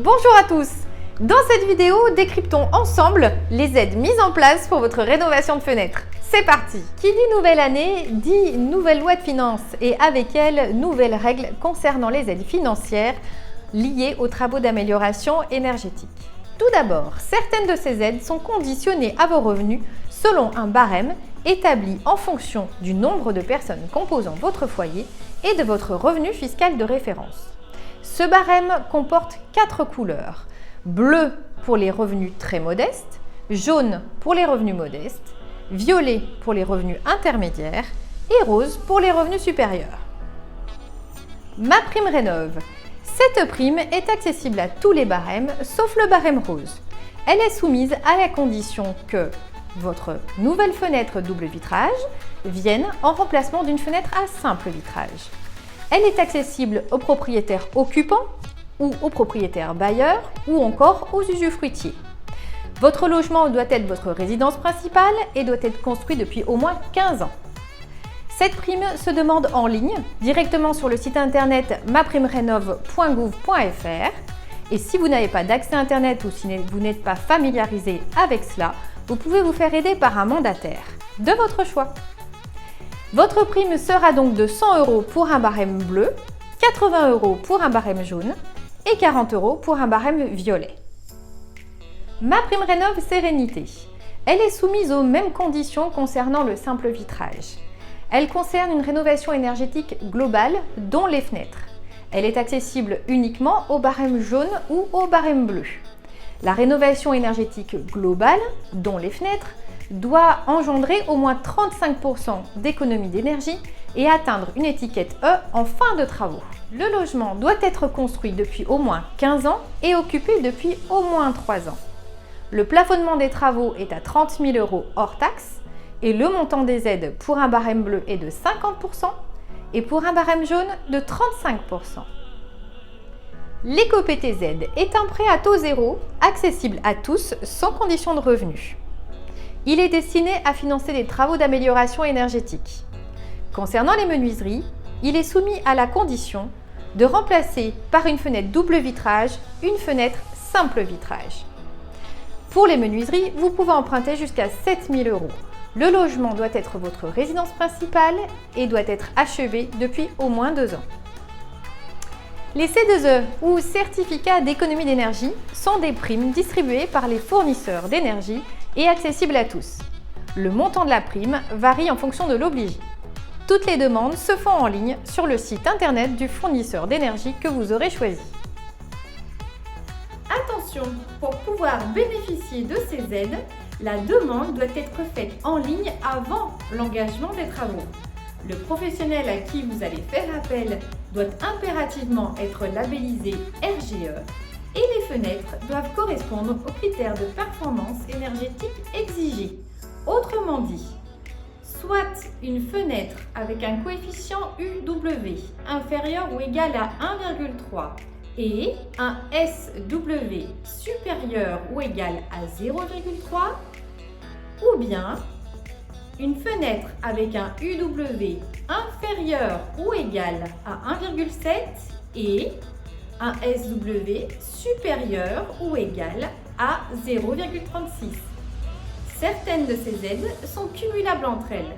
Bonjour à tous! Dans cette vidéo, décryptons ensemble les aides mises en place pour votre rénovation de fenêtres. C'est parti! Qui dit nouvelle année, dit nouvelle loi de finances et avec elle, nouvelles règles concernant les aides financières liées aux travaux d'amélioration énergétique. Tout d'abord, certaines de ces aides sont conditionnées à vos revenus selon un barème établi en fonction du nombre de personnes composant votre foyer et de votre revenu fiscal de référence. Ce barème comporte 4 couleurs. Bleu pour les revenus très modestes, jaune pour les revenus modestes, violet pour les revenus intermédiaires et rose pour les revenus supérieurs. MaPrimeRénov'. Cette prime est accessible à tous les barèmes sauf le barème rose. Elle est soumise à la condition que votre nouvelle fenêtre double vitrage vienne en remplacement d'une fenêtre à simple vitrage. Elle est accessible aux propriétaires occupants ou aux propriétaires bailleurs ou encore aux usufruitiers. Votre logement doit être votre résidence principale et doit être construit depuis au moins 15 ans. Cette prime se demande en ligne, directement sur le site internet maprimerenov.gouv.fr et si vous n'avez pas d'accès internet ou si vous n'êtes pas familiarisé avec cela, vous pouvez vous faire aider par un mandataire de votre choix. Votre prime sera donc de 100 € pour un barème bleu, 80 € pour un barème jaune et 40 € pour un barème violet. MaPrimeRénov' Sérénité. Elle est soumise aux mêmes conditions concernant le simple vitrage. Elle concerne une rénovation énergétique globale, dont les fenêtres. Elle est accessible uniquement au barème jaune ou au barème bleu. La rénovation énergétique globale, dont les fenêtres, doit engendrer au moins 35% d'économie d'énergie et atteindre une étiquette E en fin de travaux. Le logement doit être construit depuis au moins 15 ans et occupé depuis au moins 3 ans. Le plafonnement des travaux est à 30 000 € hors taxe et le montant des aides pour un barème bleu est de 50% et pour un barème jaune de 35%. L'éco-PTZ est un prêt à taux zéro, accessible à tous sans condition de revenu. Il est destiné à financer des travaux d'amélioration énergétique. Concernant les menuiseries, il est soumis à la condition de remplacer par une fenêtre double vitrage une fenêtre simple vitrage. Pour les menuiseries, vous pouvez emprunter jusqu'à 7 000 €. Le logement doit être votre résidence principale et doit être achevé depuis au moins 2 ans. Les C2E ou certificats d'économie d'énergie sont des primes distribuées par les fournisseurs d'énergie et accessibles à tous. Le montant de la prime varie en fonction de l'obligé. Toutes les demandes se font en ligne sur le site internet du fournisseur d'énergie que vous aurez choisi. Attention, pour pouvoir bénéficier de ces aides, la demande doit être faite en ligne avant l'engagement des travaux. Le professionnel à qui vous allez faire appel doit impérativement être labellisé RGE et les fenêtres doivent correspondre aux critères de performance énergétique exigés. Autrement dit, soit une fenêtre avec un coefficient UW inférieur ou égal à 1,3 et un SW supérieur ou égal à 0,3 ou bien une fenêtre avec un UW inférieur ou égal à 1,7 et un SW supérieur ou égal à 0,36. Certaines de ces aides sont cumulables entre elles.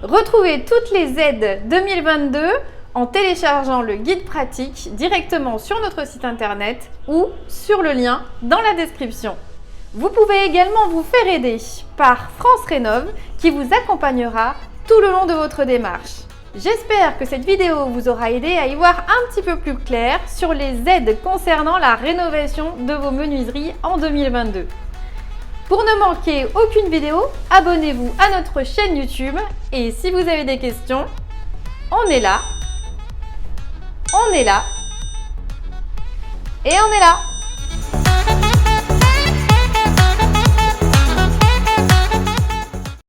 Retrouvez toutes les aides 2022 en téléchargeant le guide pratique directement sur notre site internet ou sur le lien dans la description. Vous pouvez également vous faire aider par France Rénov' qui vous accompagnera tout le long de votre démarche. J'espère que cette vidéo vous aura aidé à y voir un petit peu plus clair sur les aides concernant la rénovation de vos menuiseries en 2022. Pour ne manquer aucune vidéo, abonnez-vous à notre chaîne YouTube et si vous avez des questions, on est là et on est là.